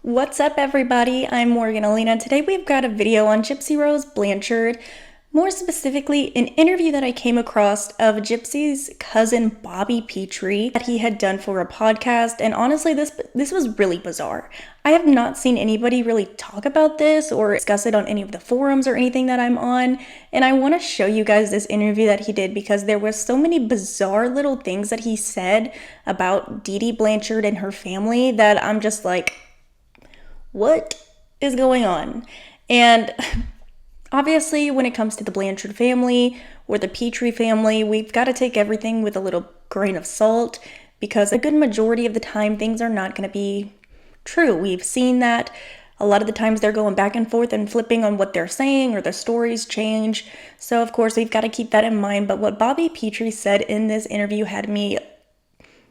What's up, everybody? I'm Morgan Allena. Today we've got a video on Gypsy Rose Blanchard, more specifically an interview that I came across of Gypsy's cousin Bobby Pitre that he had done for a podcast, and honestly this was really bizarre. I have not seen anybody really talk about this or discuss it on any of the forums or anything that I'm on, and I want to show you guys this interview that he did because there was so many bizarre little things that he said about Dee Dee Blanchard and her family that I'm just like, what is going on? And obviously, when it comes to the Blanchard family or the Pitre family, we've got to take everything with a little grain of salt because a good majority of the time things are not going to be true. We've seen that a lot of the times they're going back and forth and flipping on what they're saying or the stories change. So of course we've got to keep that in mind. But what Bobby Pitre said in this interview had me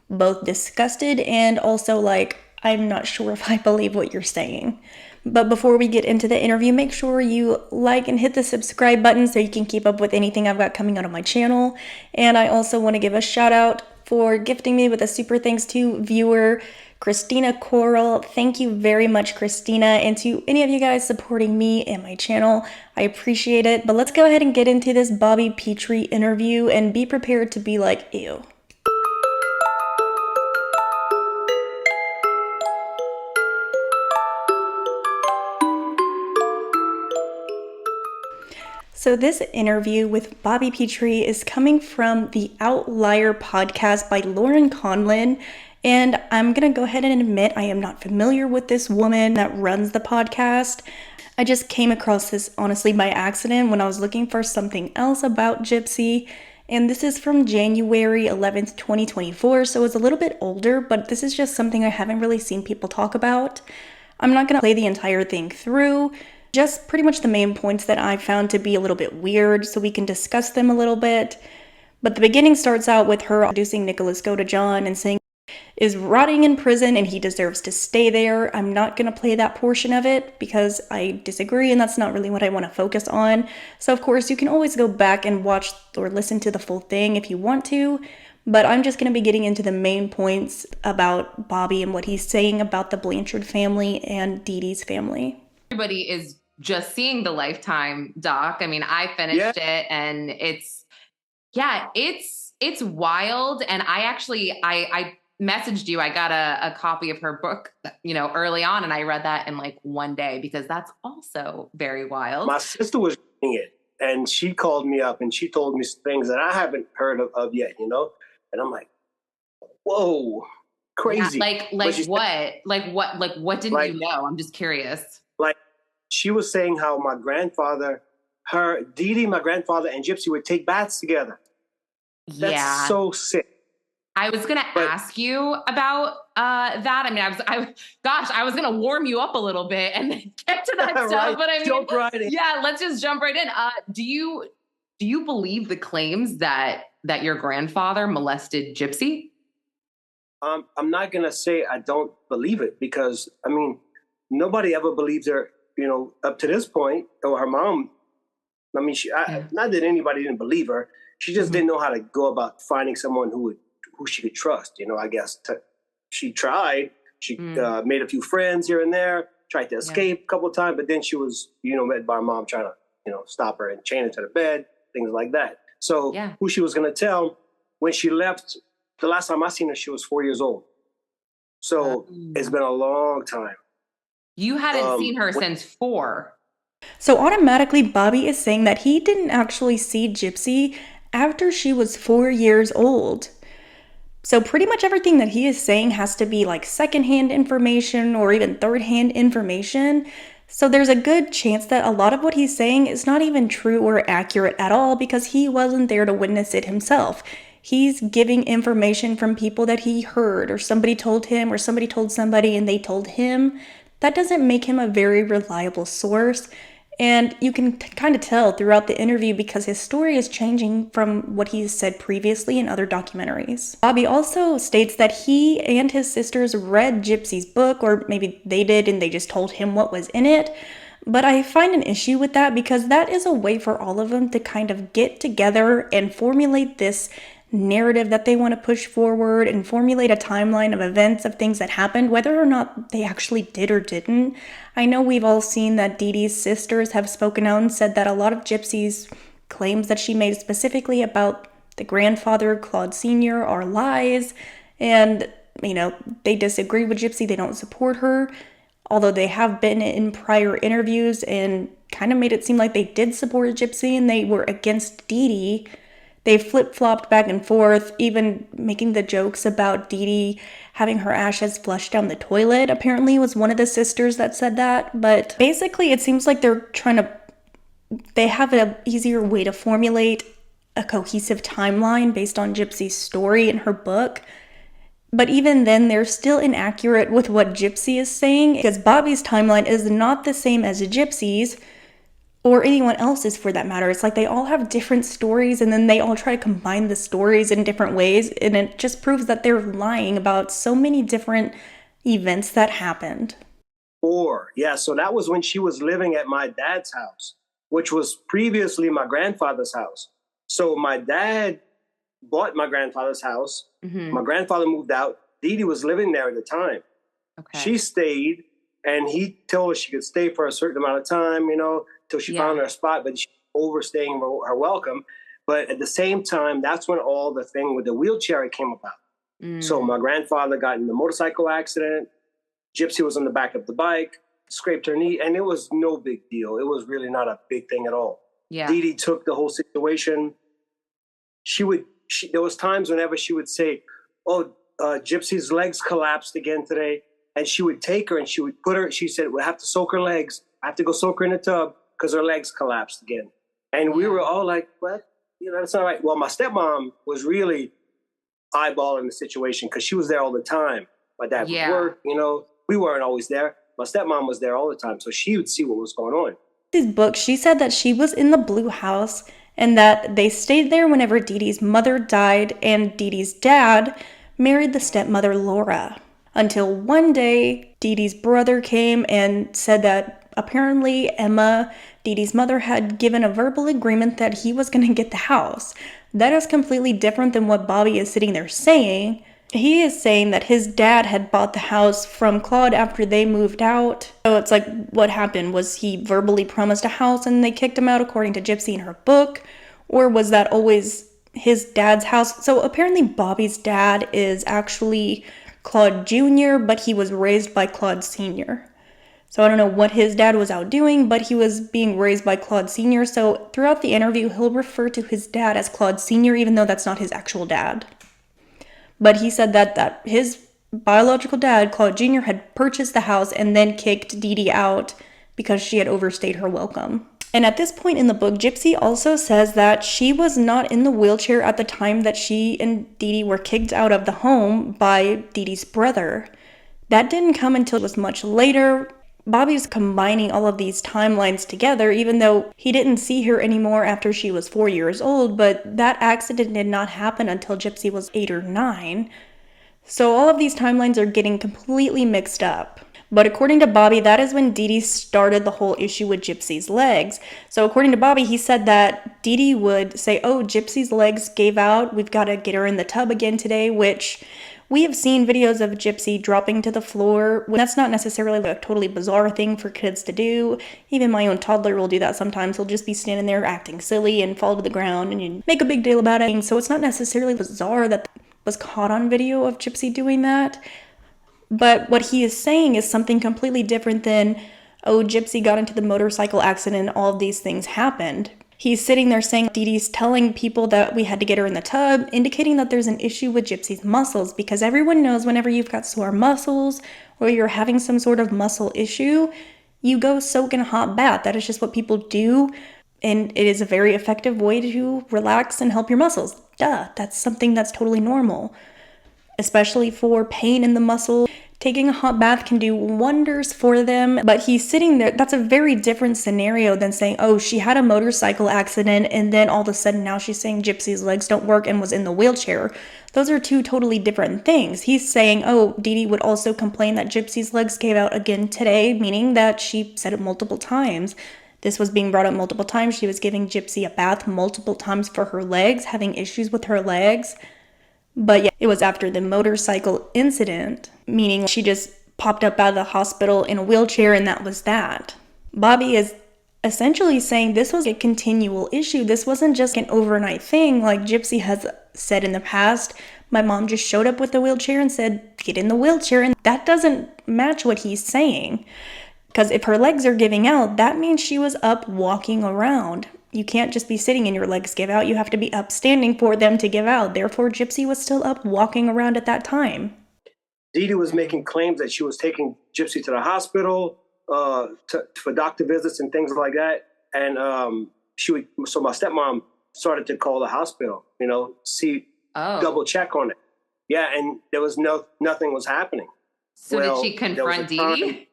both disgusted and also like, I'm not sure if I believe what you're saying. But before we get into the interview, make sure you like and hit the subscribe button so you can keep up with anything I've got coming out on my channel. And I also want to give a shout out for gifting me with a super thanks to viewer Christina Coral. Thank you very much, Christina, and to any of you guys supporting me and my channel. I appreciate it. But let's go ahead and get into this Bobby Pitre interview and be prepared to be like, ew. So this interview with Bobby Pitre is coming from the Outlier podcast by Lauren Conlon. And I'm going to go ahead and admit I am not familiar with this woman that runs the podcast. I just came across this honestly by accident when I was looking for something else about Gypsy. And this is from January 11th, 2024. So it's a little bit older, but this is just something I haven't really seen people talk about. I'm not going to play the entire thing through. Just pretty much the main points that I found to be a little bit weird, so we can discuss them a little bit. But the beginning starts out with her introducing Nicholas Godejohn and saying is rotting in prison and he deserves to stay there. I'm not going to play that portion of it because I disagree and that's not really what I want to focus on. So of course you can always go back and watch or listen to the full thing if you want to. But I'm just going to be getting into the main points about Bobby and what he's saying about the Blanchard family and Dee Dee's family. Everybody is just seeing the Lifetime doc. I mean, I finished it and it's wild. And I messaged you. I got a copy of her book, early on. And I read that in like one day because that's also very wild. My sister was reading it and she called me up and she told me things that I haven't heard of yet, And I'm like, whoa, crazy. Yeah, what didn't you know? I'm just curious. She was saying how my grandfather, Dee Dee, my grandfather, and Gypsy would take baths together. That's so sick. I was going to ask you about that. I mean, I was going to warm you up a little bit and then get to that stuff. Right. But I mean, jump right in. Yeah, let's just jump right in. Do you believe the claims that your grandfather molested Gypsy? I'm not going to say I don't believe it because, I mean, nobody ever believed her. Up to this point, or her mom, I mean, not that anybody didn't believe her. She just didn't know how to go about finding someone who she could trust. I guess she tried. She made a few friends here and there, tried to escape a couple of times, but then she was, met by her mom trying to, stop her and chain her to the bed, things like that. So who she was going to tell when she left, the last time I seen her, she was 4 years old. So it's been a long time. You hadn't seen her since 4. So automatically Bobby is saying that he didn't actually see Gypsy after she was 4 years old. So pretty much everything that he is saying has to be like secondhand information or even third-hand information. So there's a good chance that a lot of what he's saying is not even true or accurate at all because he wasn't there to witness it himself. He's giving information from people that he heard or somebody told him or somebody told somebody and they told him. That doesn't make him a very reliable source, and you can kind of tell throughout the interview because his story is changing from what he's said previously in other documentaries. Bobby also states that he and his sisters read Gypsy's book, or maybe they did and they just told him what was in it, but I find an issue with that because that is a way for all of them to kind of get together and formulate this narrative that they want to push forward and formulate a timeline of events of things that happened, whether or not they actually did or didn't. I know we've all seen that Dee Dee's sisters have spoken out and said that a lot of Gypsy's claims that she made specifically about the grandfather, Claude Sr., are lies, and, they disagree with Gypsy, they don't support her, although they have been in prior interviews and kind of made it seem like they did support Gypsy and they were against Dee Dee. They flip-flopped back and forth, even making the jokes about Dee Dee having her ashes flushed down the toilet. Apparently, it was one of the sisters that said that. But basically, it seems like they have an easier way to formulate a cohesive timeline based on Gypsy's story in her book. But even then, they're still inaccurate with what Gypsy is saying, because Bobby's timeline is not the same as Gypsy's, or anyone else's for that matter. It's like they all have different stories, and then they all try to combine the stories in different ways, and it just proves that they're lying about so many different events that happened. So that was when she was living at my dad's house, which was previously my grandfather's house. So my dad bought my grandfather's house. Mm-hmm. My grandfather moved out. Dee Dee was living there at the time. Okay. She stayed, and he told her she could stay for a certain amount of time, till she found her spot, but she was overstaying her welcome. But at the same time, that's when all the thing with the wheelchair came about. Mm. So my grandfather got in a motorcycle accident. Gypsy was on the back of the bike, scraped her knee, and it was no big deal. It was really not a big thing at all. Yeah. Dee Dee took the whole situation. There was times whenever she would say, Gypsy's legs collapsed again today. And she would take her and she would put her, she said, we'll have to soak her legs. I have to go soak her in the tub because her legs collapsed again. And we were all like, what? That's not right. Well, my stepmom was really eyeballing the situation because she was there all the time. My dad would work, we weren't always there. My stepmom was there all the time. So she would see what was going on. This book, she said that she was in the blue house and that they stayed there whenever Dee Dee's mother died and Dee Dee's dad married the stepmother Laura. Until one day, Dee Dee's brother came and said that apparently Emma, Dee Dee's mother, had given a verbal agreement that he was going to get the house. That is completely different than what Bobby is sitting there saying. He is saying that his dad had bought the house from Claude after they moved out. So it's like, what happened? Was he verbally promised a house and they kicked him out according to Gypsy in her book? Or was that always his dad's house? So apparently Bobby's dad is actually Claude Jr., but he was raised by Claude Sr. So I don't know what his dad was out doing, but he was being raised by Claude Sr. So throughout the interview, he'll refer to his dad as Claude Sr., even though that's not his actual dad. But he said that his biological dad, Claude Jr., had purchased the house and then kicked Dee Dee out because she had overstayed her welcome. And at this point in the book, Gypsy also says that she was not in the wheelchair at the time that she and Dee Dee were kicked out of the home by Dee Dee's brother. That didn't come until it was much later. Bobby's combining all of these timelines together, even though he didn't see her anymore after she was 4 years old, but that accident did not happen until Gypsy was 8 or 9. So all of these timelines are getting completely mixed up. But according to Bobby, that is when Dee Dee started the whole issue with Gypsy's legs. So according to Bobby, he said that Dee Dee would say, Gypsy's legs gave out, we've got to get her in the tub again today, which we have seen videos of Gypsy dropping to the floor. That's not necessarily a totally bizarre thing for kids to do. Even my own toddler will do that sometimes. He'll just be standing there acting silly and fall to the ground and you make a big deal about it. So it's not necessarily bizarre that was caught on video of Gypsy doing that. But what he is saying is something completely different than, Gypsy got into the motorcycle accident and all of these things happened. He's sitting there saying Dee Dee's telling people that we had to get her in the tub, indicating that there's an issue with Gypsy's muscles, because everyone knows whenever you've got sore muscles or you're having some sort of muscle issue, you go soak in a hot bath. That is just what people do, and it is a very effective way to relax and help your muscles. That's something that's totally normal. Especially for pain in the muscle. Taking a hot bath can do wonders for them, but he's sitting there. That's a very different scenario than saying, she had a motorcycle accident and then all of a sudden now she's saying Gypsy's legs don't work and was in the wheelchair. Those are two totally different things. He's saying, Dee Dee would also complain that Gypsy's legs gave out again today, meaning that she said it multiple times. This was being brought up multiple times. She was giving Gypsy a bath multiple times for her legs, having issues with her legs. But yeah, it was after the motorcycle incident, meaning she just popped up out of the hospital in a wheelchair and that was that. Bobby is essentially saying this was a continual issue. This wasn't just an overnight thing like Gypsy has said in the past. My mom just showed up with a wheelchair and said, get in the wheelchair. And that doesn't match what he's saying. Because if her legs are giving out, that means she was up walking around. You can't just be sitting and your legs give out. You have to be up standing for them to give out. Therefore, Gypsy was still up walking around at that time. Dee Dee was making claims that she was taking Gypsy to the hospital for doctor visits and things like that. And so my stepmom started to call the hospital, double check on it. Yeah, and there was nothing was happening. So did she confront Dee Dee?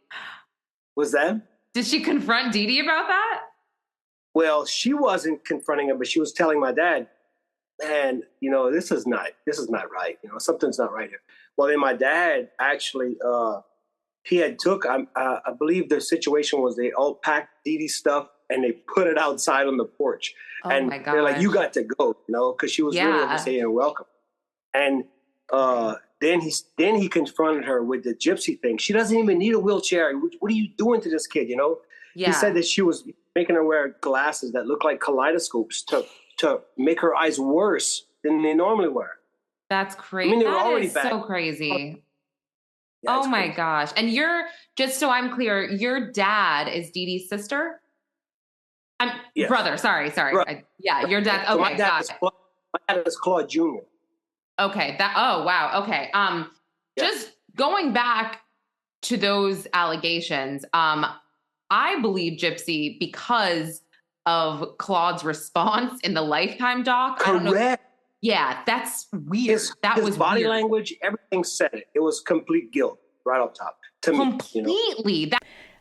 Was that? Did she confront Dee Dee about that? Well, she wasn't confronting her, but she was telling my dad, and this is not right. Something's not right here. Well, then my dad actually, he had took, I believe the situation was they all packed Dee Dee's stuff and they put it outside on the porch. Oh and my gosh. They're like, you got to go, because she was really saying welcome. And then he confronted her with the Gypsy thing. She doesn't even need a wheelchair. What are you doing to this kid? Yeah. He said that she was making her wear glasses that look like kaleidoscopes to make her eyes worse than they normally were. That's crazy. I mean, they were that already is bad. So crazy. Yeah, oh my crazy. gosh. And just so I'm clear, your dad is Dee Dee's sister? Yes. Brother, sorry. Brother. Your dad. So Okay, got it. My dad is Claude Jr. Okay. Oh, wow. Okay. Just going back to those allegations, I believe Gypsy because of Claude's response in the Lifetime doc. Correct. Yeah, that's weird. His body language, everything said it. It was complete guilt right up top to completely. me.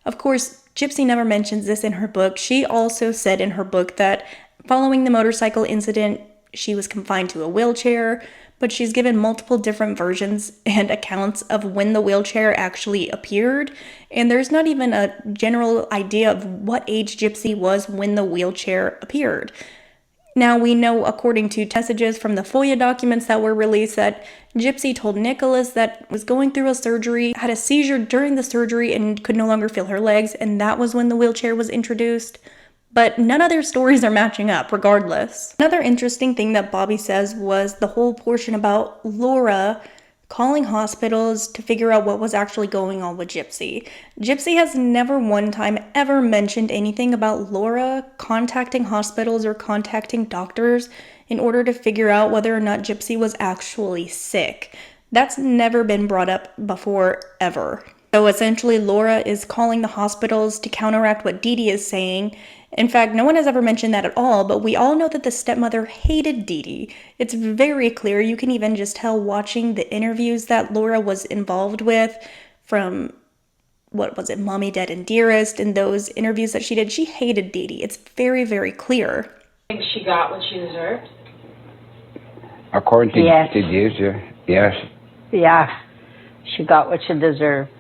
Of course, Gypsy never mentions this in her book. She also said in her book that following the motorcycle incident, she was confined to a wheelchair, but she's given multiple different versions and accounts of when the wheelchair actually appeared, and there's not even a general idea of what age Gypsy was when the wheelchair appeared. Now, we know, according to messages from the FOIA documents that were released, that Gypsy told Nicholas that was going through a surgery, had a seizure during the surgery, and could no longer feel her legs, and that was when the wheelchair was introduced. But none of their stories are matching up, regardless. Another interesting thing that Bobby says was the whole portion about Laura calling hospitals to figure out what was actually going on with Gypsy. Gypsy has never one time ever mentioned anything about Laura contacting hospitals or contacting doctors in order to figure out whether or not Gypsy was actually sick. That's never been brought up before, ever. So essentially, Laura is calling the hospitals to counteract what Dee Dee is saying. In fact, no one has ever mentioned that at all, but we all know that the stepmother hated Dee Dee. It's very clear. You can even just tell watching the interviews that Laura was involved with from, Mommy, Dead, and Dearest, and those interviews that she did. She hated Dee Dee. It's very, very clear. Think she got what she deserved? According to this, yes. Yeah, she got what she deserved.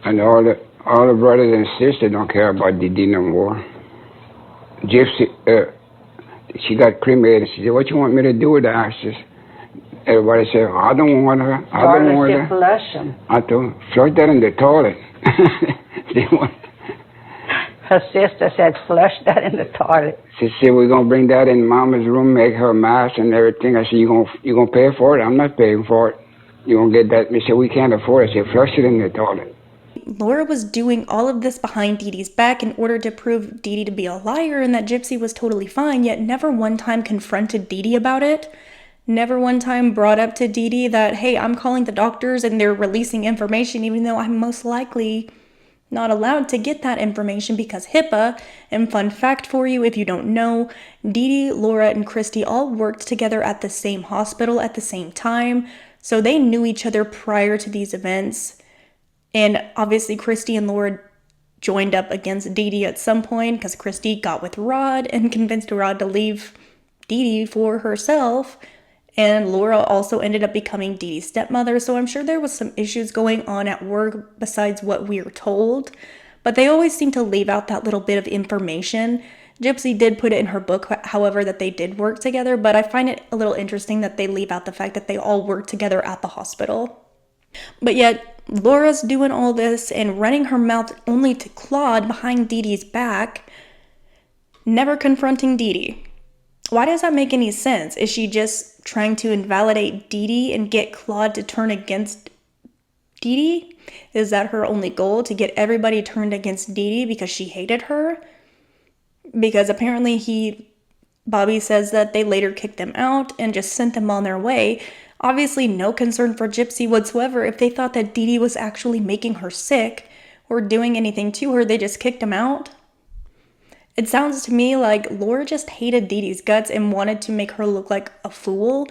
And all the brothers and sisters don't care about Dee Dee no more. Gypsy, she got cremated. She said, "What you want me to do with the ashes?" Everybody said, "I don't want her. I don't want her." Flush them. I told her, flush that in the toilet. Her sister said, "Flush that in the toilet." She said, "We're gonna bring that in Mama's room, make her a mask and everything." I said, "You gonna pay for it?" "I'm not paying for it. You gonna get that?" They said, "We can't afford it." I said, "Flush it in the toilet." Laura was doing all of this behind Dee Dee's back in order to prove Dee Dee to be a liar and that Gypsy was totally fine, yet never one time confronted Dee Dee about it. Never one time brought up to Dee Dee that, hey, I'm calling the doctors and they're releasing information even though I'm most likely not allowed to get that information because HIPAA. And fun fact for you, if you don't know, Dee Dee, Laura, and Christy all worked together at the same hospital at the same time, so they knew each other prior to these events. And obviously, Christy and Laura joined up against Dee Dee at some point because Christy got with Rod and convinced Rod to leave Dee Dee for herself. And Laura also ended up becoming Dee Dee's stepmother. So I'm sure there was some issues going on at work besides what we were told. but they always seem to leave out that little bit of information. Gypsy did put it in her book, however, that they did work together, but I find it a little interesting that they leave out the fact that they all worked together at the hospital. But yet, Laura's doing all this and running her mouth only to Claude behind Dee Dee's back, never confronting Dee Dee. Why does that make any sense? Is she just trying to invalidate Dee Dee and get Claude to turn against Dee Dee? Is that her only goal, to get everybody turned against Dee Dee because she hated her? Because apparently Bobby says that they later kicked them out and just sent them on their way. Obviously no concern for Gypsy whatsoever. If they thought that Dee Dee was actually making her sick or doing anything to her, they just kicked them out. It sounds to me like Laura just hated Dee Dee's guts and wanted to make her look like a fool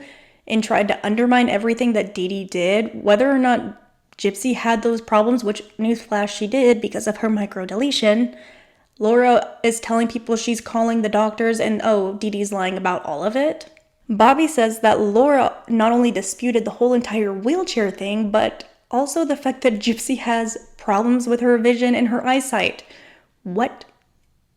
and tried to undermine everything that Dee Dee did. Whether or not Gypsy had those problems, which newsflash she did because of her microdeletion, Laura is telling people she's calling the doctors and Dee Dee's lying about all of it. Bobby says that Laura not only disputed the whole entire wheelchair thing, but also the fact that Gypsy has problems with her vision and her eyesight. What?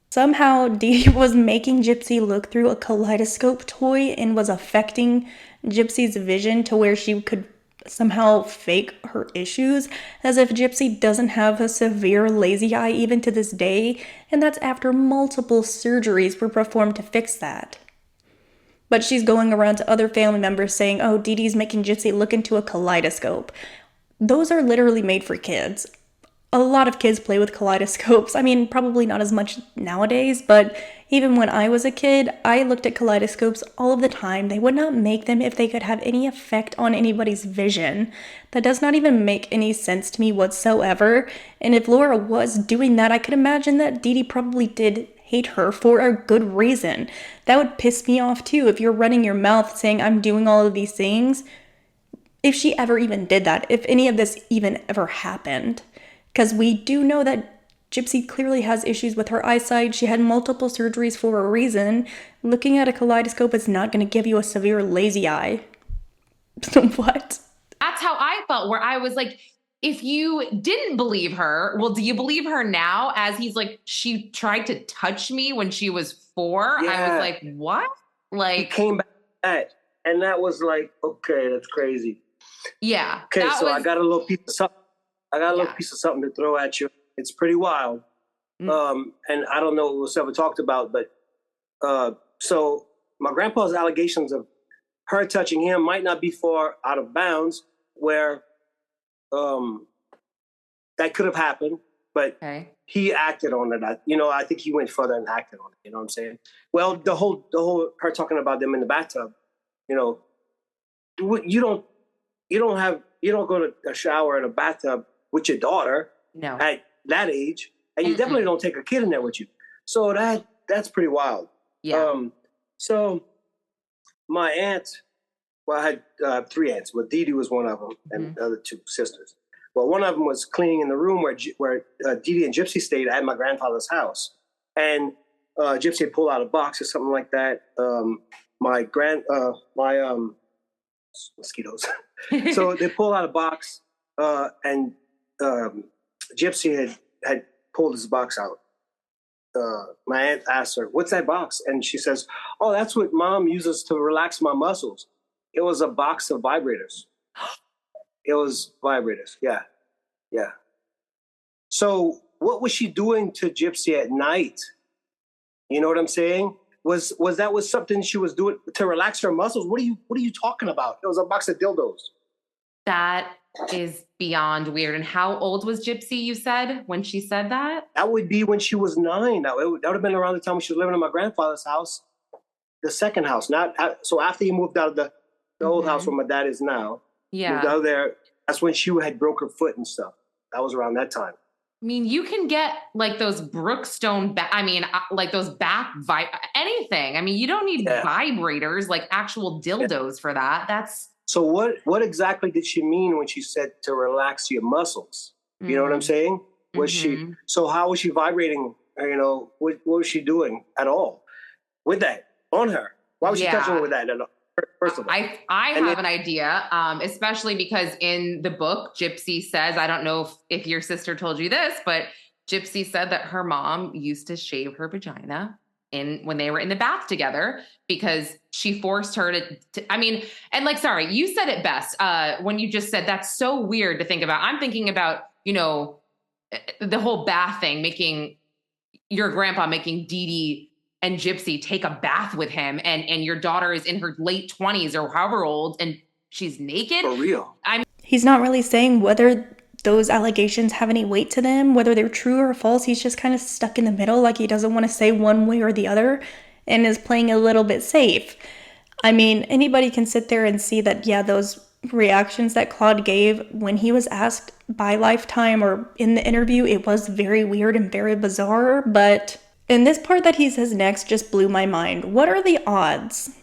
Somehow Dee Dee was making Gypsy look through a kaleidoscope toy and was affecting Gypsy's vision to where she could somehow fake her issues, as if Gypsy doesn't have a severe lazy eye even to this day, and that's after multiple surgeries were performed to fix that. But she's going around to other family members saying, Dee Dee's making Gypsy look into a kaleidoscope. Those are literally made for kids. A lot of kids play with kaleidoscopes. I mean, probably not as much nowadays, but even when I was a kid, I looked at kaleidoscopes all of the time. They would not make them if they could have any effect on anybody's vision. That does not even make any sense to me whatsoever. And if Laura was doing that, I could imagine that Dee Dee probably did hate her for a good reason. That would piss me off too, if you're running your mouth saying I'm doing all of these things. If she ever even did that, if any of this even ever happened. Because we do know that Gypsy clearly has issues with her eyesight. She had multiple surgeries for a reason. Looking at a kaleidoscope is not going to give you a severe lazy eye. What? That's how I felt, where I was like, if you didn't believe her, well, do you believe her now? As he's like, she tried to touch me when she was 4. Yeah. I was like, what? Like, he came back to that, and that was like, okay, that's crazy. Yeah. Okay, so I got a little piece of something. Piece of something to throw at you. It's pretty wild. And I don't know if it was ever talked about, but so my grandpa's allegations of her touching him might not be far out of bounds, where that could have happened, but he acted on it. I think he went further and acted on it. You know what I'm saying? Well, the whole her talking about them in the bathtub, you don't go to a shower in a bathtub with your daughter at that age, and you definitely don't take a kid in there with you. So that's pretty wild. Yeah. So my aunt, well, I had 3 aunts. Well, Dee Dee was one of them, and the other 2 sisters. Well, one of them was cleaning in the room where Dee Dee and Gypsy stayed at my grandfather's house, and Gypsy had pulled out a box or something like that. My mosquitoes. So they pulled out a box, and Gypsy had pulled his box out. My aunt asked her, "What's that box?" And she says, "Oh, that's what Mom uses to relax my muscles." It was a box of vibrators. It was vibrators. Yeah. So what was she doing to Gypsy at night? You know what I'm saying? Was something she was doing to relax her muscles? What are you talking about? It was a box of dildos. That is beyond weird. And how old was Gypsy, you said, when she said that? That would be when she was 9. That would have been around the time when she was living in my grandfather's house, the second house. So after he moved out of the old house where my dad is now, moved out of there, that's when she had broke her foot and stuff. That was around that time. I mean, you can get like those Brookstone, like those anything. I mean, you don't need vibrators, like actual dildos for that. That's... So what exactly did she mean when she said to relax your muscles? You know what I'm saying? Was she, so how was she vibrating? What was she doing at all with that on her? Why was she touching her with that? First of all, I have an idea, especially because in the book, Gypsy says, I don't know if your sister told you this, but Gypsy said that her mom used to shave her vagina when they were in the bath together because she forced her to I mean, and like, sorry, you said it best when you just said that's so weird to think about. I'm thinking about, you know, the whole bath thing, making your grandpa making Dee Dee and Gypsy take a bath with him, and your daughter is in her late 20s or however old, and she's naked. For real. He's not really saying whether those allegations have any weight to them, whether they're true or false. He's just kind of stuck in the middle, like he doesn't want to say one way or the other, and is playing a little bit safe. I mean, anybody can sit there and see that, yeah, those reactions that Claude gave when he was asked by Lifetime or in the interview, it was very weird and very bizarre, but in this part that he says next just blew my mind. What are the odds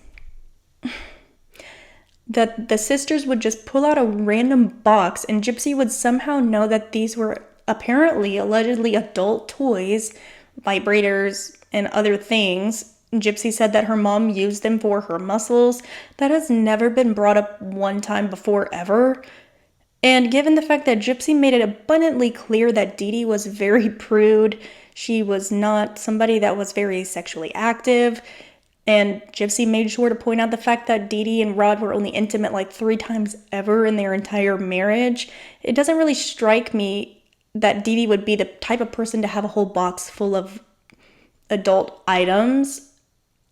that the sisters would just pull out a random box and Gypsy would somehow know that these were apparently, allegedly adult toys, vibrators, and other things? Gypsy said that her mom used them for her muscles. That has never been brought up one time before, ever. And given the fact that Gypsy made it abundantly clear that Dee Dee was very prude, she was not somebody that was very sexually active, and Gypsy made sure to point out the fact that Dee Dee and Rod were only intimate like 3 times ever in their entire marriage, it doesn't really strike me that Dee Dee would be the type of person to have a whole box full of adult items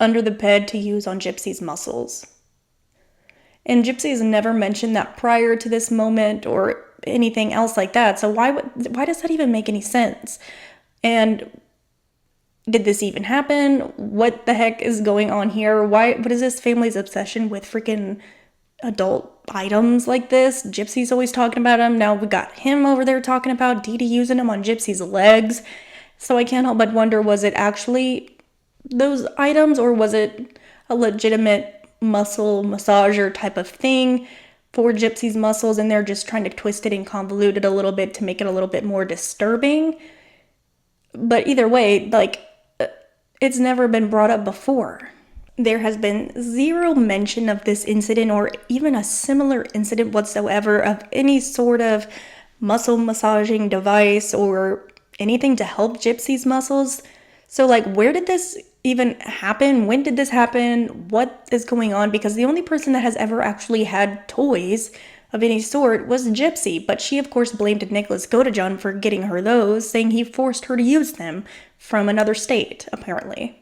under the bed to use on Gypsy's muscles. And Gypsy has never mentioned that prior to this moment or anything else like that, so why does that even make any sense? And did this even happen? What the heck is going on here? What is this family's obsession with freaking adult items like this? Gypsy's always talking about them. Now we got him over there talking about Dee Dee using them on Gypsy's legs. So I can't help but wonder, was it actually those items, or was it a legitimate muscle massager type of thing for Gypsy's muscles, and they're just trying to twist it and convolute it a little bit to make it a little bit more disturbing? But either way, like, it's never been brought up before. There has been zero mention of this incident or even a similar incident whatsoever of any sort of muscle massaging device or anything to help Gypsy's muscles. So, like, where did this even happen? When did this happen? What is going on? Because the only person that has ever actually had toys of any sort was Gypsy, but she of course blamed Nicholas Godejohn for getting her those, saying he forced her to use them from another state, apparently.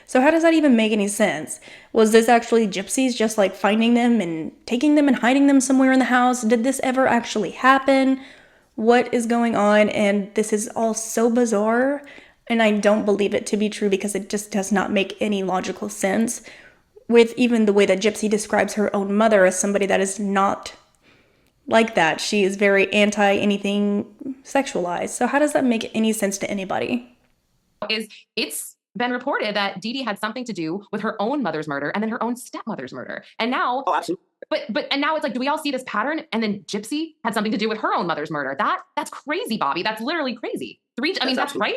So how does that even make any sense? Was this actually Gypsy's just like finding them and taking them and hiding them somewhere in the house? Did this ever actually happen? What is going on? And this is all so bizarre, and I don't believe it to be true because it just does not make any logical sense, with even the way that Gypsy describes her own mother as somebody that is not like that. She is very anti anything sexualized. So how does that make any sense to anybody? It's been reported that Dee Dee had something to do with her own mother's murder and then her own stepmother's murder. And now, Oh, absolutely. and now it's like, do we all see this pattern? And then Gypsy had something to do with her own mother's murder. That's crazy, Bobby. That's literally crazy. That's right.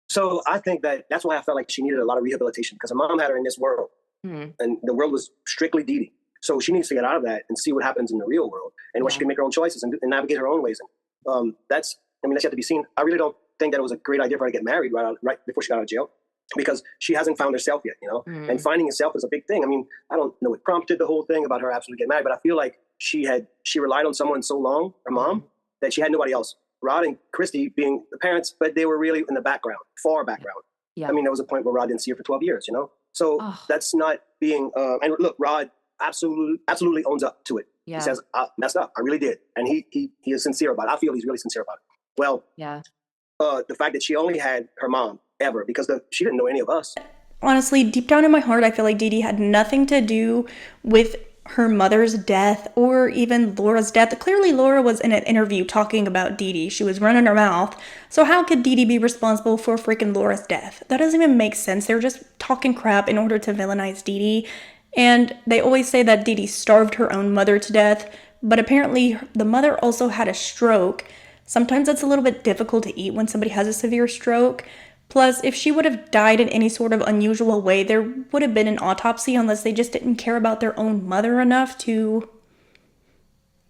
So I think that's why I felt like she needed a lot of rehabilitation, because her mom had her in this world. And the world was strictly Dee Dee. So she needs to get out of that and see what happens in the real world and what she can make her own choices and navigate her own ways. And that's yet to be seen. I really don't think that it was a great idea for her to get married right before she got out of jail, because she hasn't found herself yet, and finding herself is a big thing. I mean, I don't know what prompted the whole thing about her absolutely getting married, but I feel like she relied on someone so long, her mom, that she had nobody else. Rod and Christy being the parents, but they were really in the background, far background. Yeah. I mean, there was a point where Rod didn't see her for 12 years, So that's not being, and look, Rod absolutely owns up to it. Yeah. He says, I messed up. I really did. And he is sincere about it. I feel he's really sincere about it. Well, the fact that she only had her mom ever, because she didn't know any of us. Honestly, deep down in my heart, I feel like Dee Dee had nothing to do with her mother's death or even Laura's death. Clearly, Laura was in an interview talking about Dee Dee. She was running her mouth. So how could Dee Dee be responsible for freaking Laura's death? That doesn't even make sense. They're just talking crap in order to villainize Dee Dee. And they always say that Dee Dee starved her own mother to death, but apparently the mother also had a stroke. Sometimes it's a little bit difficult to eat when somebody has a severe stroke. Plus, if she would have died in any sort of unusual way, there would have been an autopsy, unless they just didn't care about their own mother enough to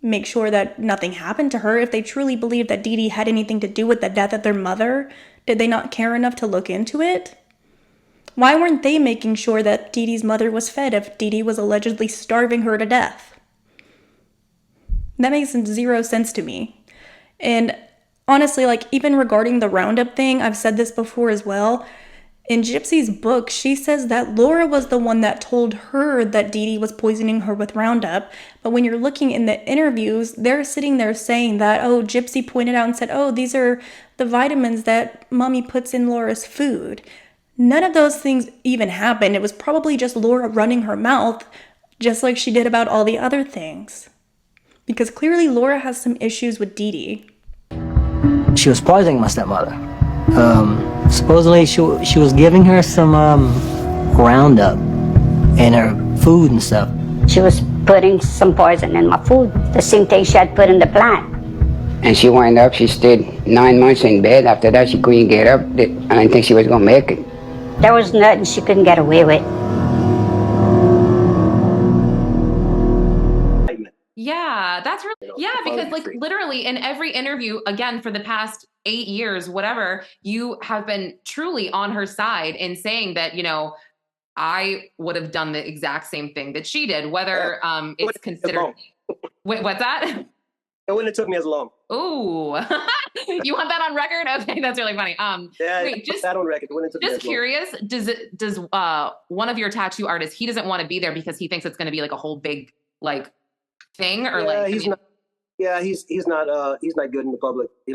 make sure that nothing happened to her? If they truly believed that Dee Dee had anything to do with the death of their mother, did they not care enough to look into it? Why weren't they making sure that Dee Dee's mother was fed if Dee Dee was allegedly starving her to death? That makes zero sense to me. And honestly, like, even regarding the Roundup thing, I've said this before as well. In Gypsy's book, she says that Laura was the one that told her that Dee Dee was poisoning her with Roundup. But when you're looking in the interviews, they're sitting there saying that, oh, Gypsy pointed out and said, oh, these are the vitamins that Mommy puts in Laura's food. None of those things even happened. It was probably just Laura running her mouth, just like she did about all the other things. Because clearly Laura has some issues with Dee Dee. She was poisoning my stepmother. Supposedly she was giving her some Roundup in her food and stuff. She was putting some poison in my food, the same thing she had put in the plant. And she wound up, she stayed 9 months in bed. After that, she couldn't get up. I didn't think she was going to make it. There was nothing she couldn't get away with. Yeah, that's really, yeah, because like literally in every interview, again, for the past 8 years, whatever, you have been truly on her side in saying that, I would have done the exact same thing that she did, whether it's considered. Wait, what's that? It wouldn't have took me as long. Ooh, you want that on record? Okay, that's really funny. Yeah, wait, just that on record. It wouldn't have took me as curious. Does one of your tattoo artists? He doesn't want to be there because he thinks it's going to be like a whole big like thing, or he's not. Yeah, he's not good in the public. He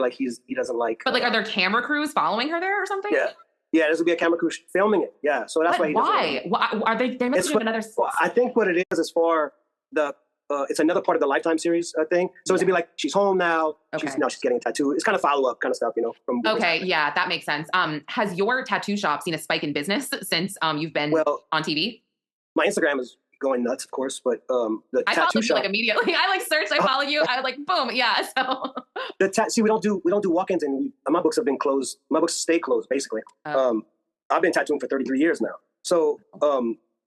doesn't like. But are there camera crews following her there or something? Yeah, there's gonna be a camera crew filming it. Yeah, so that's why. Why are they? They must have another. I think what it is for the. It's another part of the Lifetime series thing. So it's gonna be like she's home now. Okay. She's getting a tattoo. It's kind of follow up kind of stuff, From okay, yeah, that makes sense. Has your tattoo shop seen a spike in business since you've been on TV? My Instagram is going nuts, of course, but the I tattoo shop immediately. I searched. I followed you. I boom, yeah. So see, we don't do walk-ins, and my books have been closed. My books stay closed basically. I've been tattooing for 33 years now. So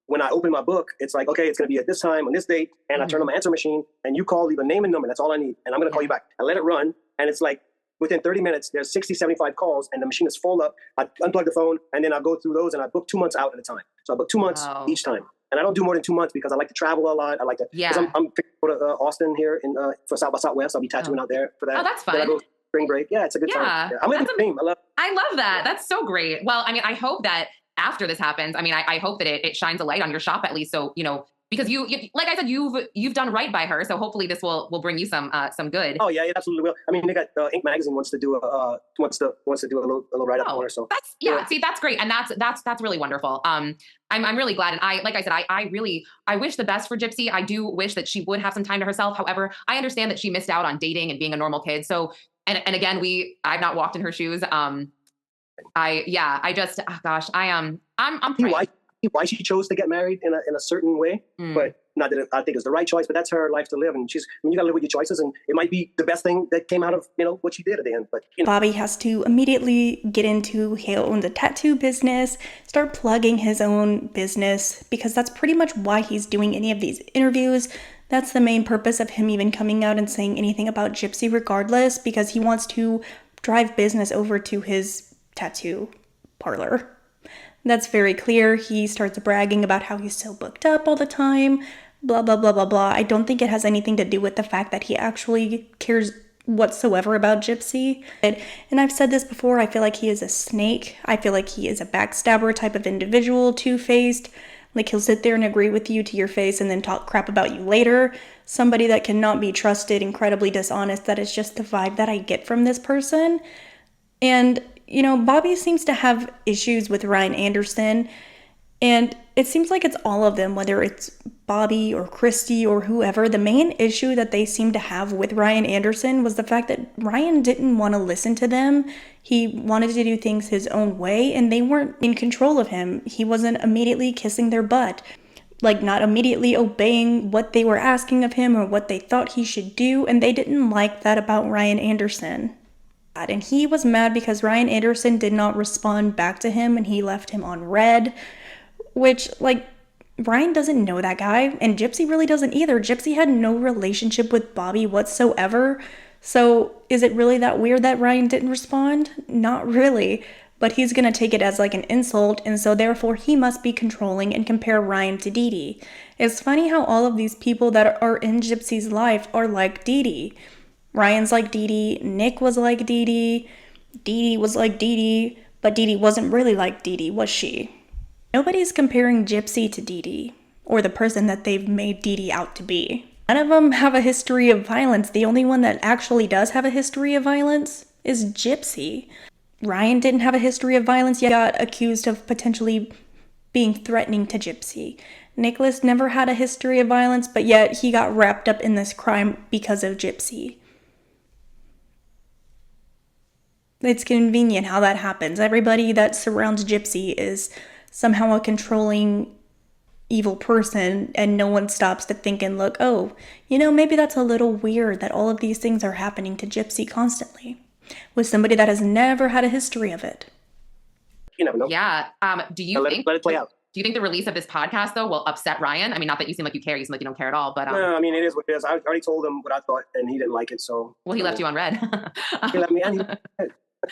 when I open my book, it's like, okay, it's going to be at this time on this date, and I turn on my answer machine, and you call, leave a name and number. That's all I need, and I'm going to call you back. I let it run, and it's like within 30 minutes, there's 60, 75 calls, and the machine is full up. I unplug the phone, and then I go through those, and I book 2 months out at a time. So I book 2 months each time. And I don't do more than 2 months because I like to travel a lot. I like to, because I'm go to Austin here for South by Southwest. I'll be tattooing out there for that. Oh, that's fun. Then I go spring break. Yeah, it's a good time. Yeah. I'm living the dream. I love that. That's so great. Well, I mean, I hope that after this happens, I mean, I hope that it shines a light on your shop at least. So, because you like I said, you've done right by her. So hopefully this will bring you some good. Oh yeah, it absolutely will. I mean, they got Ink Magazine wants to do a little write up for her. So that's see, that's great, and that's really wonderful. I'm really glad, and I wish the best for Gypsy. I do wish that she would have some time to herself. However, I understand that she missed out on dating and being a normal kid. So and again, I've not walked in her shoes. I'm praying. Why she chose to get married in a certain way, but not that I think it's the right choice, but that's her life to live, and you gotta live with your choices, and it might be the best thing that came out of what she did at the end. But Bobby has to immediately get into he owns a tattoo business, start plugging his own business, because that's pretty much why he's doing any of these interviews. That's the main purpose of him even coming out and saying anything about Gypsy, regardless, because he wants to drive business over to his tattoo parlor. That's very clear. He starts bragging about how he's so booked up all the time, blah, blah, blah, blah, blah. I don't think it has anything to do with the fact that he actually cares whatsoever about Gypsy. And I've said this before, I feel like he is a snake. I feel like he is a backstabber type of individual, two-faced. Like, he'll sit there and agree with you to your face and then talk crap about you later. Somebody that cannot be trusted, incredibly dishonest. That is just the vibe that I get from this person. And Bobby seems to have issues with Ryan Anderson, and it seems like it's all of them, whether it's Bobby or Christy or whoever. The main issue that they seem to have with Ryan Anderson was the fact that Ryan didn't want to listen to them. He wanted to do things his own way, and they weren't in control of him. He wasn't immediately kissing their butt, not immediately obeying what they were asking of him or what they thought he should do, and they didn't like that about Ryan Anderson. And he was mad because Ryan Anderson did not respond back to him and he left him on red, which, Ryan doesn't know that guy, and Gypsy really doesn't either. Gypsy had no relationship with Bobby whatsoever. So is it really that weird that Ryan didn't respond? Not really. But he's gonna take it as like an insult, and so therefore he must be controlling and compare Ryan to Dee Dee. It's funny how all of these people that are in Gypsy's life are like Dee Dee. Ryan's like Dee Dee, Nick was like Dee Dee, Dee Dee was like Dee Dee, but Dee Dee wasn't really like Dee Dee, was she? Nobody's comparing Gypsy to Dee Dee, or the person that they've made Dee Dee out to be. None of them have a history of violence. The only one that actually does have a history of violence is Gypsy. Ryan didn't have a history of violence, yet got accused of potentially being threatening to Gypsy. Nicholas never had a history of violence, but yet he got wrapped up in this crime because of Gypsy. It's convenient how that happens. Everybody that surrounds Gypsy is somehow a controlling, evil person, and no one stops to think and look, oh, maybe that's a little weird that all of these things are happening to Gypsy constantly, with somebody that has never had a history of it. You never know. Yeah. Do you think let it play out? Do you think the release of this podcast though will upset Ryan? I mean, not that you seem like you care. You seem like you don't care at all. But no, I mean, it is what it is. I already told him what I thought, and he didn't like it. So he left you on red. He left me on.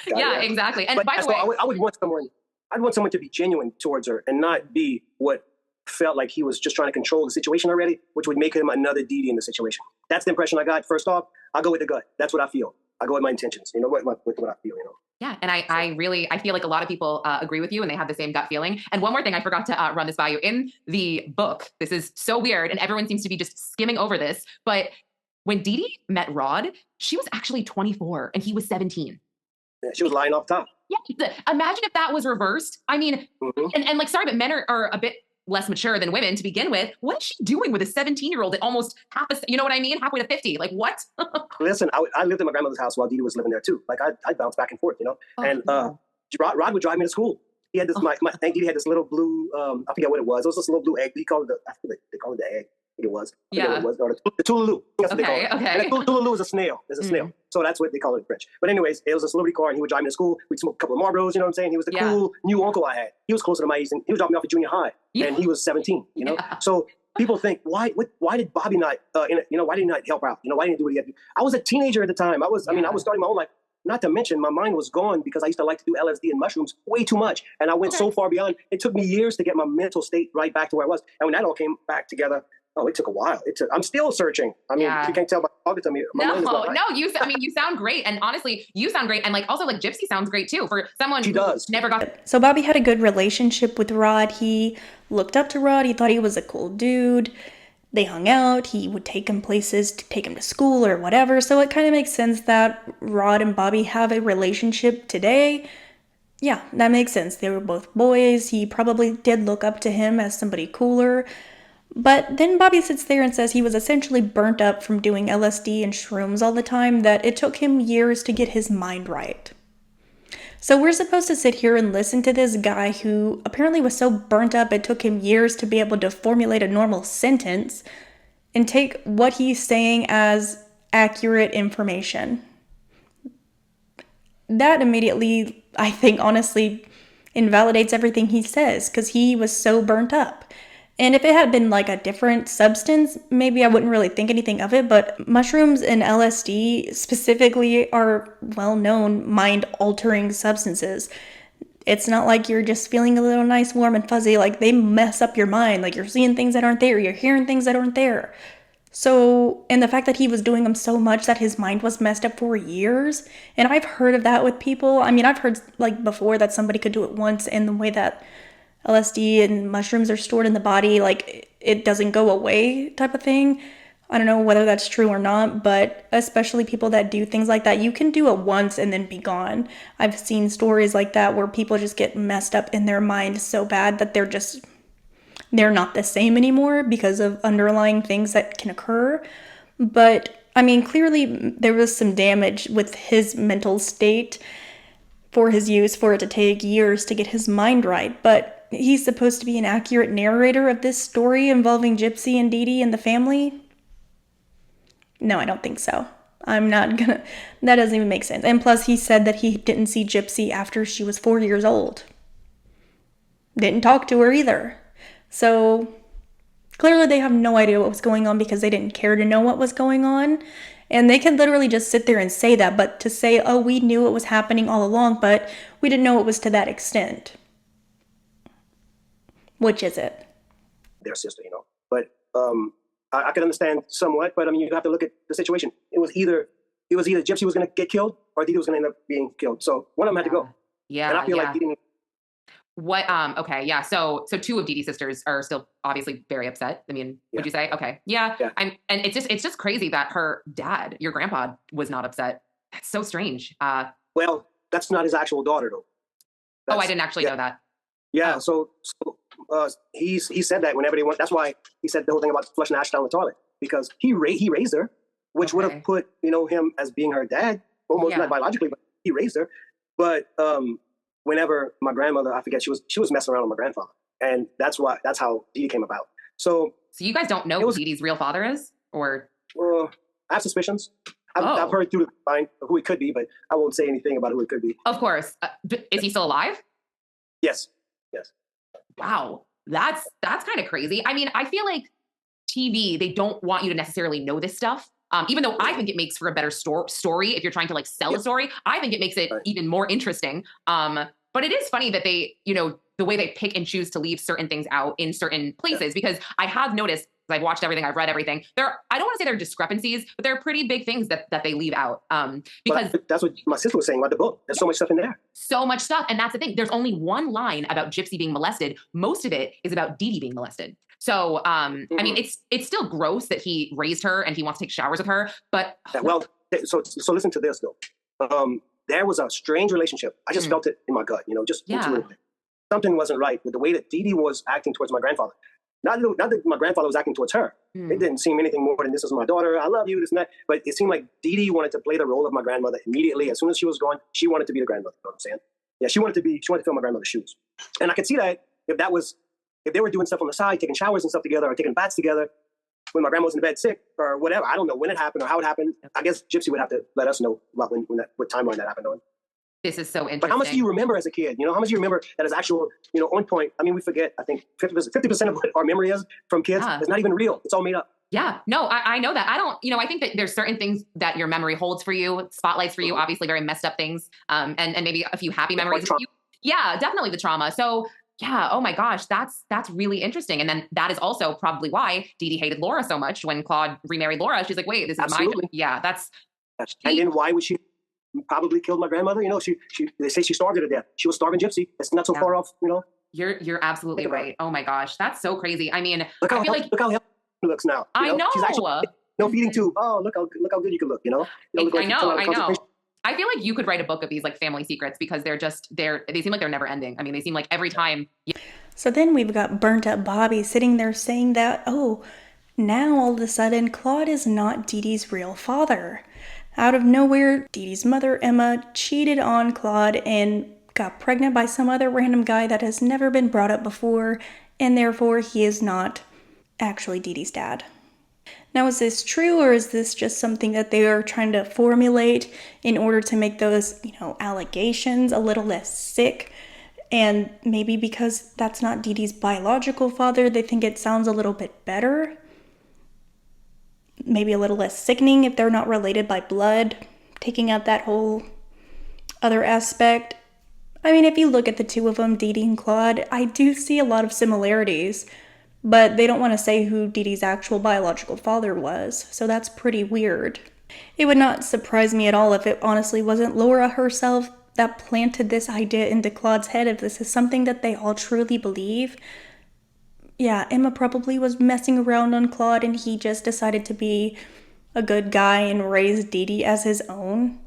Yeah, exactly. And but by the way, I would want someone. I'd want someone to be genuine towards her and not be what felt like he was just trying to control the situation already, which would make him another Dee Dee in the situation. That's the impression I got. First off, I'll go with the gut. That's what I feel. I go with my intentions. What I feel. Yeah, and I feel like a lot of people agree with you, and they have the same gut feeling. And one more thing, I forgot to run this by you. In the book, this is so weird, and everyone seems to be just skimming over this, but when Dee Dee met Rod, she was actually 24, and he was 17. Yeah, she was lying off top. Yeah, imagine if that was reversed. I mean, and like, sorry, but men are a bit less mature than women to begin with. What is she doing with a 17-year-old at almost halfway to 50? Like, what? Listen, I lived in my grandmother's house while Dee Dee was living there too. Like, I'd bounce back and forth, and Rod would drive me to school. He had this, my Aunt Dee Dee had this little blue, I forget what it was. It was this little blue egg. He called it they call it the egg. I think it was. Yeah. It was. Or the Tululu. That's what they call it. Okay. And Tululu is a snail. It's a snail. So that's what they call it in French. But anyways, it was a celebrity car, and he would drive me to school. We'd smoke a couple of Marlboros, you know what I'm saying? He was the cool new uncle I had. He was closer to my age, and he was dropping me off at junior high, and he was 17, So people think, why did Bobby not, why did he not help out? Why didn't he do what he had to do? I was a teenager at the time. I was starting my own life. Not to mention, my mind was gone because I used to like to do LSD and mushrooms way too much. And I went so far beyond. It took me years to get my mental state right back to where I was. And when that all came back together, it took a while. I'm still searching. I mean, you can't tell by talking to me. You sound great. And honestly, you sound great. And also Gypsy sounds great too for someone who never got. So Bobby had a good relationship with Rod. He looked up to Rod. He thought he was a cool dude. They hung out. He would take him places to take him to school or whatever. So it kind of makes sense that Rod and Bobby have a relationship today. Yeah, that makes sense. They were both boys. He probably did look up to him as somebody cooler. But then Bobby sits there and says he was essentially burnt up from doing LSD and shrooms all the time, that it took him years to get his mind right. So we're supposed to sit here and listen to this guy who apparently was so burnt up it took him years to be able to formulate a normal sentence, and take what he's saying as accurate information. That immediately, I think, honestly, invalidates everything he says, because he was so burnt up. And if it had been like a different substance, maybe I wouldn't really think anything of it, but mushrooms and LSD specifically are well-known mind-altering substances. It's not like you're just feeling a little nice, warm, and fuzzy. Like, they mess up your mind. Like, you're seeing things that aren't there. You're hearing things that aren't there. So, and the fact that he was doing them so much that his mind was messed up for years, and I've heard of that with people. I mean, I've heard, before that somebody could do it once, and the way that LSD and mushrooms are stored in the body, it doesn't go away type of thing. I don't know whether that's true or not, but especially people that do things like that, you can do it once and then be gone. I've seen stories like that where people just get messed up in their mind so bad that they're not the same anymore because of underlying things that can occur. But I mean, clearly there was some damage with his mental state for his use, for it to take years to get his mind right. But he's supposed to be an accurate narrator of this story involving Gypsy and Dee Dee and the family? No, I don't think so. That doesn't even make sense. And plus, he said that he didn't see Gypsy after she was 4 years old. Didn't talk to her either. So, Clearly they have no idea what was going on because they didn't care to know what was going on. And they can literally just sit there and say that, but to say, oh, we knew it was happening all along, but we didn't know it was to that extent. Which is it? Their sister, But I can understand somewhat, but I mean, you have to look at the situation. It was either Gypsy was going to get killed or Didi was going to end up being killed. So one of them had to go. Yeah. And I feel like Didi. What? Okay. Yeah. So two of Didi's sisters are still obviously very upset. I mean, would you say? Okay. Yeah. And it's just crazy that her dad, your grandpa, was not upset. That's so strange. Well, that's not his actual daughter, though. I didn't actually know that. Yeah. So he said that whenever they went. That's why he said the whole thing about flushing ash down the toilet, because he raised her, which would have put him as being her dad, almost not biologically, but he raised her. But whenever my grandmother, I forget, she was messing around with my grandfather, and that's how Didi came about. So you guys don't know who Didi's real father is, or? I have suspicions. I've heard through the mind who it could be, but I won't say anything about who it could be. Of course. Is he still alive? Yes. Wow. That's kind of crazy. I mean, I feel like TV, they don't want you to necessarily know this stuff. Even though I think it makes for a better story if you're trying to like sell a story, I think it makes it even more interesting. But it is funny that they, the way they pick and choose to leave certain things out in certain places, because I have noticed, I've watched everything, I've read everything. I don't want to say there are discrepancies, but there are pretty big things that they leave out. Because that's what my sister was saying about the book. There's so much stuff in there. So much stuff. And that's the thing. There's only one line about Gypsy being molested. Most of it is about Didi being molested. So, I mean, it's still gross that he raised her and he wants to take showers with her, but. So listen to this though. There was a strange relationship. I just felt it in my gut, just intuitively. Something wasn't right with the way that Didi was acting towards my grandfather. Not that my grandfather was acting towards her. It didn't seem anything more than this is my daughter. I love you, this and that. But it seemed like Didi wanted to play the role of my grandmother immediately. As soon as she was gone, she wanted to be the grandmother. You know what I'm saying? Yeah, she wanted to fill my grandmother's shoes. And I could see that if they were doing stuff on the side, taking showers and stuff together, or taking baths together, when my grandma was in bed sick or whatever. I don't know when it happened or how it happened. I guess Gypsy would have to let us know about what timeline that happened on. This is so interesting. But how much do you remember as a kid? How much do you remember that is actual, on point? I mean, we forget, I think 50% of what our memory is from kids is not even real. It's all made up. Yeah, no, I know that. I don't, I think that there's certain things that your memory holds for you, spotlights for you, obviously very messed up things, and maybe a few happy memories. Yeah, definitely the trauma. So yeah, oh my gosh, that's really interesting. And then that is also probably why Didi hated Laura so much when Claude remarried Laura. She's like, wait, this is my, yeah, that's. And then why would she probably killed my grandmother? They say she starved her to death. She was starving Gypsy. It's not so far off, You're absolutely right. Oh my gosh, that's so crazy. I mean, look how healthy she looks now. I know. She's actually no feeding tube. Oh, look how good you can look. I know. I feel like you could write a book of these like family secrets because they seem like they're never ending. I mean, they seem like every time. So then we've got burnt up Bobby sitting there saying that, oh, now all of a sudden Claude is not Didi's real father. Out of nowhere, Didi's mother, Emma, cheated on Claude and got pregnant by some other random guy that has never been brought up before, and therefore he is not actually Didi's dad. Now, is this true, or is this just something that they are trying to formulate in order to make those, allegations a little less sick? And maybe because that's not Didi's biological father, they think it sounds a little bit better? Maybe a little less sickening if they're not related by blood, taking out that whole other aspect. I mean, if you look at the two of them, Didi and Claude, I do see a lot of similarities, but they don't want to say who Didi's actual biological father was, so that's pretty weird. It would not surprise me at all if it honestly wasn't Laura herself that planted this idea into Claude's head, if this is something that they all truly believe. Yeah, Emma probably was messing around on Claude and he just decided to be a good guy and raise Didi as his own.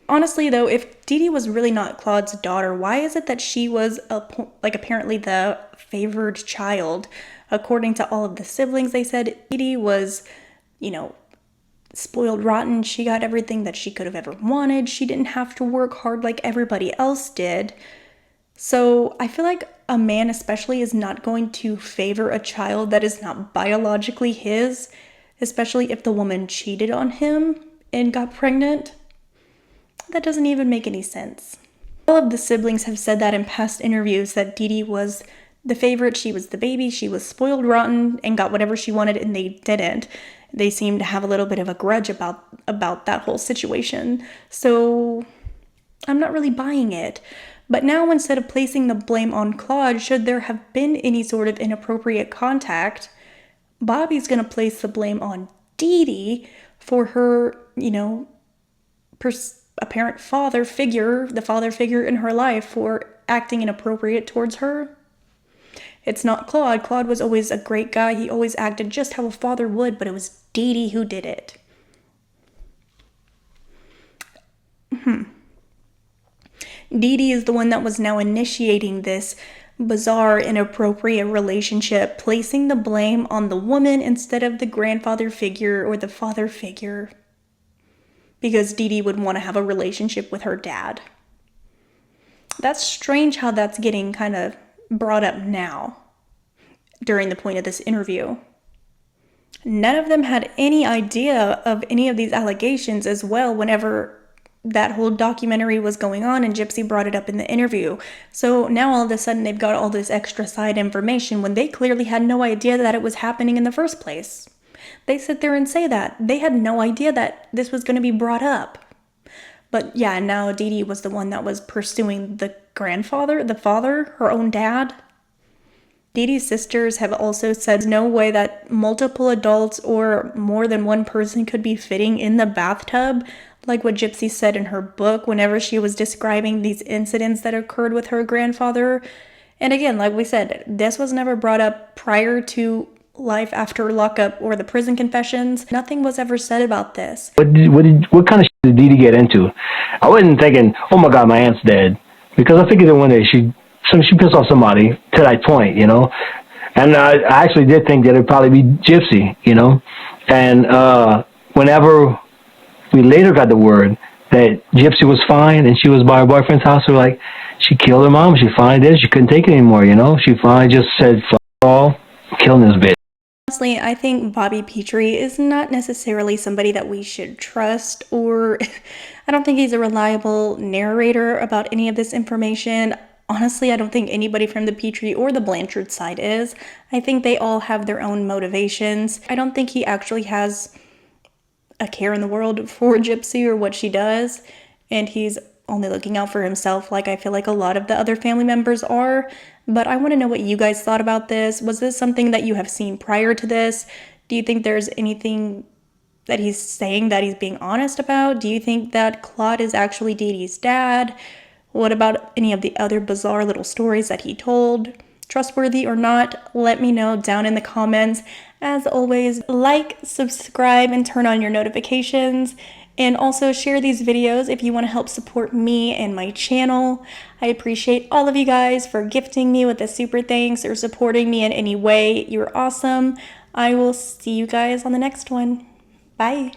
Honestly though, if Didi was really not Claude's daughter, why is it that she was apparently the favored child? According to all of the siblings, they said Didi was, spoiled rotten. She got everything that she could have ever wanted. She didn't have to work hard like everybody else did. So I feel like a man especially is not going to favor a child that is not biologically his, especially if the woman cheated on him and got pregnant. That doesn't even make any sense. All of the siblings have said that in past interviews that Didi was the favorite, she was the baby, she was spoiled rotten and got whatever she wanted, and they didn't. They seemed to have a little bit of a grudge about that whole situation. So I'm not really buying it. But now, instead of placing the blame on Claude, should there have been any sort of inappropriate contact, Bobby's going to place the blame on Dee Dee for her, apparent father figure, the father figure in her life, for acting inappropriate towards her. It's not Claude. Claude was always a great guy. He always acted just how a father would, but it was Dee Dee who did it. Dee Dee is the one that was now initiating this bizarre, inappropriate relationship, placing the blame on the woman instead of the grandfather figure or the father figure, because Dee Dee would want to have a relationship with her dad. That's strange how that's getting kind of brought up now during the point of this interview. None of them had any idea of any of these allegations as well whenever that whole documentary was going on and Gypsy brought it up in the interview. So now all of a sudden they've got all this extra side information when they clearly had no idea that it was happening in the first place. They sit there and say that. They had no idea that this was going to be brought up. But yeah, now Dee Dee was the one that was pursuing the grandfather, the father, her own dad. Dee Dee's sisters have also said no way that multiple adults or more than one person could be fitting in the bathtub, like what Gypsy said in her book whenever she was describing these incidents that occurred with her grandfather. And again, like we said, this was never brought up prior to Life After Lockup or the prison confessions. Nothing was ever said about this. What kind of shit did Dee Dee get into? I wasn't thinking, oh my God, my aunt's dead. Because I figured that one day she pissed off somebody to that point, And I actually did think that it'd probably be Gypsy, And whenever we later got the word that Gypsy was fine and she was by her boyfriend's house, we were like, she killed her mom. She finally did. She couldn't take it anymore, She finally just said, fuck all, I'm killing this bitch. Honestly, I think Bobby Pitre is not necessarily somebody that we should trust, or I don't think he's a reliable narrator about any of this information. Honestly, I don't think anybody from the Pitre or the Blanchard side is. I think they all have their own motivations. I don't think he actually has a care in the world for Gypsy or what she does, and he's only looking out for himself, like I feel like a lot of the other family members are. But I want to know what you guys thought about this. Was this something that you have seen prior to this? Do you think there's anything that he's saying that he's being honest about? Do you think that Claude is actually Dee Dee's dad? What about any of the other bizarre little stories that he told? Trustworthy or not? Let me know down in the comments. As always, like, subscribe, and turn on your notifications. And also share these videos if you want to help support me and my channel. I appreciate all of you guys for gifting me with a super thanks or supporting me in any way. You're awesome. I will see you guys on the next one. Bye.